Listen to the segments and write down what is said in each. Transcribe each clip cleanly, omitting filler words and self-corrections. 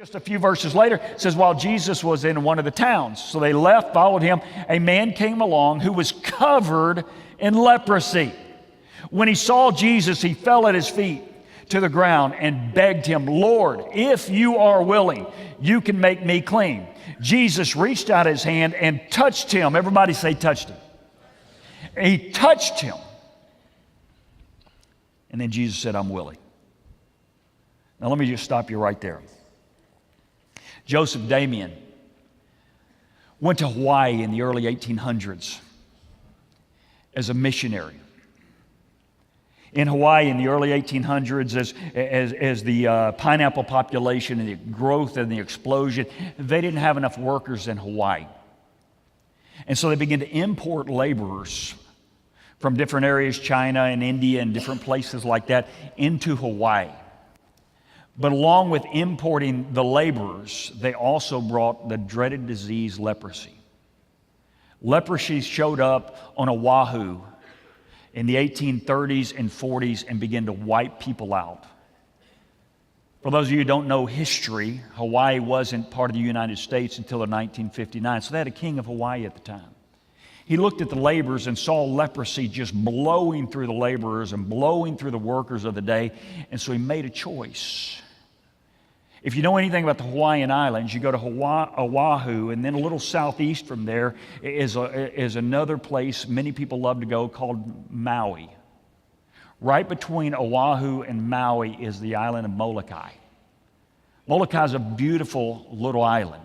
Just a few verses later, it says, while Jesus was in one of the towns, so they left, followed him, a man came along who was covered in leprosy. When he saw Jesus, he fell at his feet to the ground and begged him, Lord, if you are willing, you can make me clean. Jesus reached out his hand and touched him. Everybody say touched him. He touched him. And then Jesus said, I'm willing. Now let me just stop you right there. Joseph Damien went to Hawaii in the early 1800s as a missionary. In Hawaii in the early 1800s, as the pineapple population and the growth and the explosion, they didn't have enough workers in Hawaii. And so they began to import laborers from different areas, China and India and different places like that, into Hawaii. But along with importing the laborers, they also brought the dreaded disease leprosy. Leprosy showed up on Oahu in the 1830s and 40s and began to wipe people out. For those of you who don't know history, Hawaii wasn't part of the United States until 1959, so they had a king of Hawaii at the time. He looked at the laborers and saw leprosy just blowing through the laborers and blowing through the workers of the day, and so he made a choice. If you know anything about the Hawaiian Islands, you go to Oahu, and then a little southeast from there is another place many people love to go called Maui. Right between Oahu and Maui is the island of Molokai. Molokai is a beautiful little island,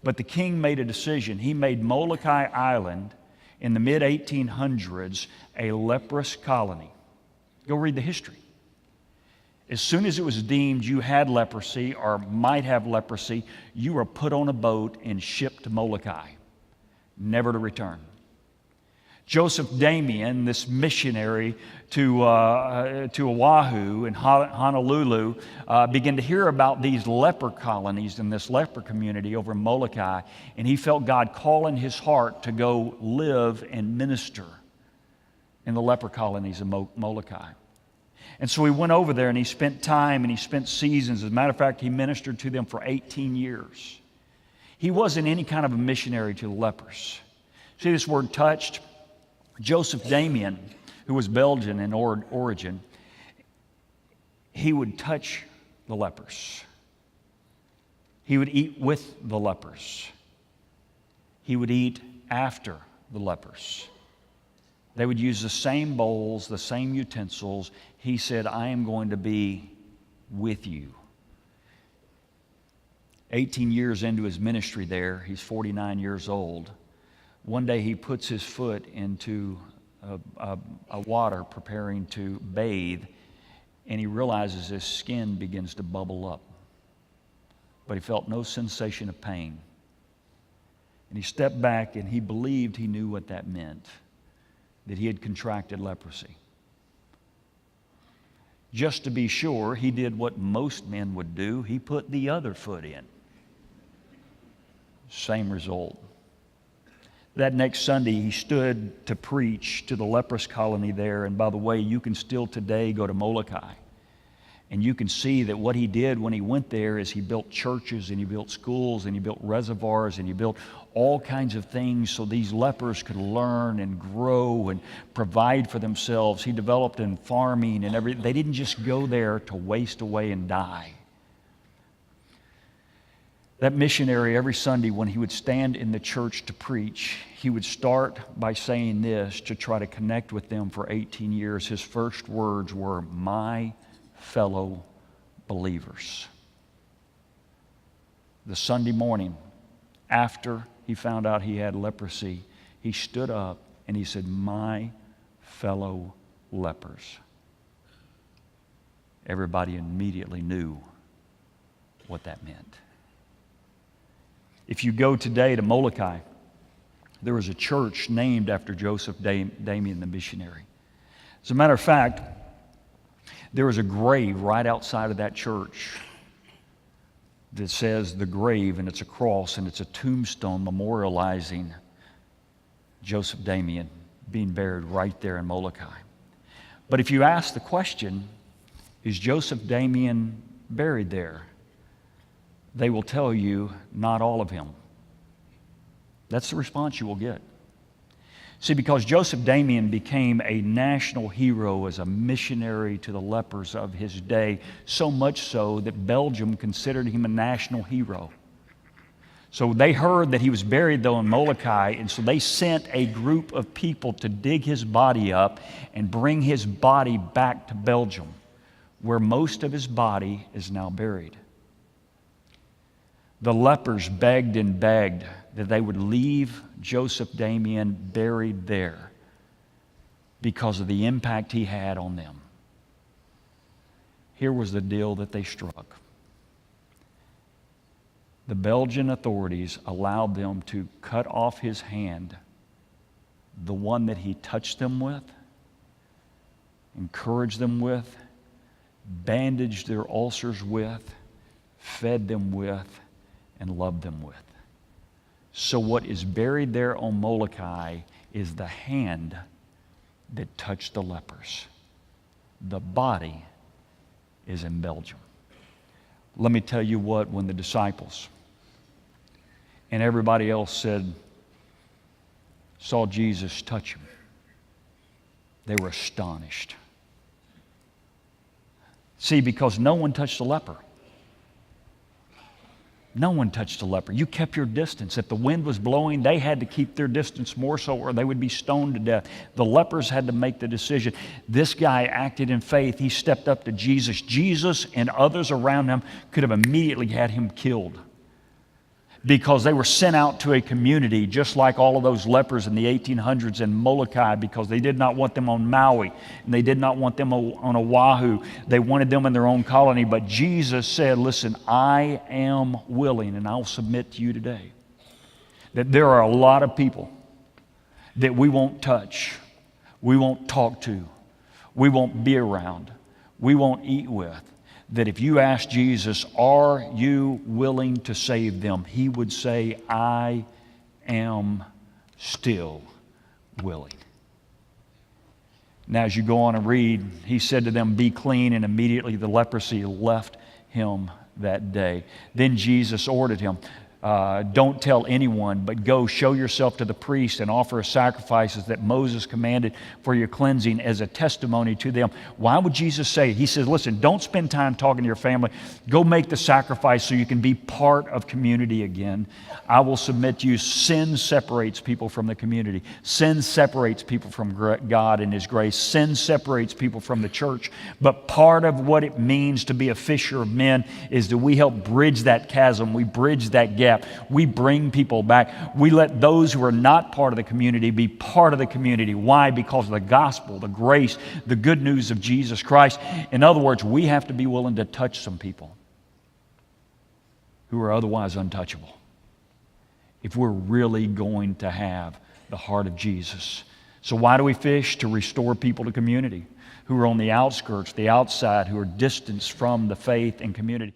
but the king made a decision. He made Molokai Island in the mid-1800s a leprous colony. Go read the history. As soon as it was deemed you had leprosy or might have leprosy, you were put on a boat and shipped to Molokai, never to return. Joseph Damien, this missionary to Oahu and Honolulu, began to hear about these leper colonies and this leper community over in Molokai, and he felt God call in his heart to go live and minister in the leper colonies of Molokai. And so he went over there and he spent time and he spent seasons. As a matter of fact, he ministered to them for 18 years. He wasn't any kind of a missionary to the lepers. See this word touched? Joseph Damien, who was Belgian in origin, he would touch the lepers. He would eat with the lepers. He would eat after the lepers. They would use the same bowls, the same utensils. He said, I am going to be with you. 18 years into his ministry there, he's 49 years old. One day he puts his foot into a water preparing to bathe, and he realizes his skin begins to bubble up. But he felt no sensation of pain. And he stepped back and he believed he knew what that meant, that he had contracted leprosy. Just to be sure, he did what most men would do. He put the other foot in. Same result. That next Sunday, he stood to preach to the leprous colony there. And by the way, you can still today go to Molokai. And you can see that what he did when he went there is he built churches and he built schools and he built reservoirs and he built all kinds of things so these lepers could learn and grow and provide for themselves. He developed in farming and everything. They didn't just go there to waste away and die. That missionary, every Sunday when he would stand in the church to preach, he would start by saying this to try to connect with them for 18 years. His first words were, my fellow believers. The Sunday morning after he found out he had leprosy, he stood up and he said, my fellow lepers. Everybody immediately knew what that meant. If you go today to Molokai, there is a church named after Joseph Damien, the missionary. As a matter of fact, there is a grave right outside of that church that says the grave, and it's a cross, and it's a tombstone memorializing Joseph Damien being buried right there in Molokai. But if you ask the question, is Joseph Damien buried there? they will tell you not all of him. That's the response you will get. See, because Joseph Damien became a national hero as a missionary to the lepers of his day, so much so that Belgium considered him a national hero. So they heard that he was buried, though, in Molokai, and so they sent a group of people to dig his body up and bring his body back to Belgium, where most of his body is now buried. The lepers begged and begged that they would leave Joseph Damien buried there because of the impact he had on them. Here was the deal that they struck. The Belgian authorities allowed them to cut off his hand, the one that he touched them with, encouraged them with, bandaged their ulcers with, fed them with, and loved them with. So what is buried there on Molokai is the hand that touched the lepers. The body is in Belgium. Let me tell you what, when the disciples and everybody else saw Jesus touch him, they were astonished. See, because no one touched the leper. No one touched the leper. You kept your distance. If the wind was blowing, they had to keep their distance more so or they would be stoned to death. The lepers had to make the decision. This guy acted in faith. He stepped up to Jesus. Jesus and others around him could have immediately had him killed because they were sent out to a community just like all of those lepers in the 1800s in Molokai, because they did not want them on Maui and they did not want them on Oahu. They wanted them in their own colony. But Jesus said, listen, I am willing, and I'll submit to you today that there are a lot of people that we won't touch, we won't talk to, we won't be around, we won't eat with, that if you ask Jesus, are you willing to save them? He would say, I am still willing. Now, as you go on and read, he said to them, be clean, and immediately the leprosy left him that day. Then Jesus ordered him, don't tell anyone, but go show yourself to the priest and offer sacrifices that Moses commanded for your cleansing as a testimony to them. Why would Jesus say it? He says, listen, don't spend time talking to your family. Go make the sacrifice so you can be part of community again. I will submit to you. Sin separates people from the community. Sin separates people from God and His grace. Sin separates people from the church. But part of what it means to be a fisher of men is that we help bridge that chasm. We bridge that gap. We bring people back. We let those who are not part of the community be part of the community. Why? Because of the gospel, the grace, the good news of Jesus Christ. In other words, we have to be willing to touch some people who are otherwise untouchable if we're really going to have the heart of Jesus. So why do we fish? To restore people to community who are on the outskirts, the outside, who are distanced from the faith and community.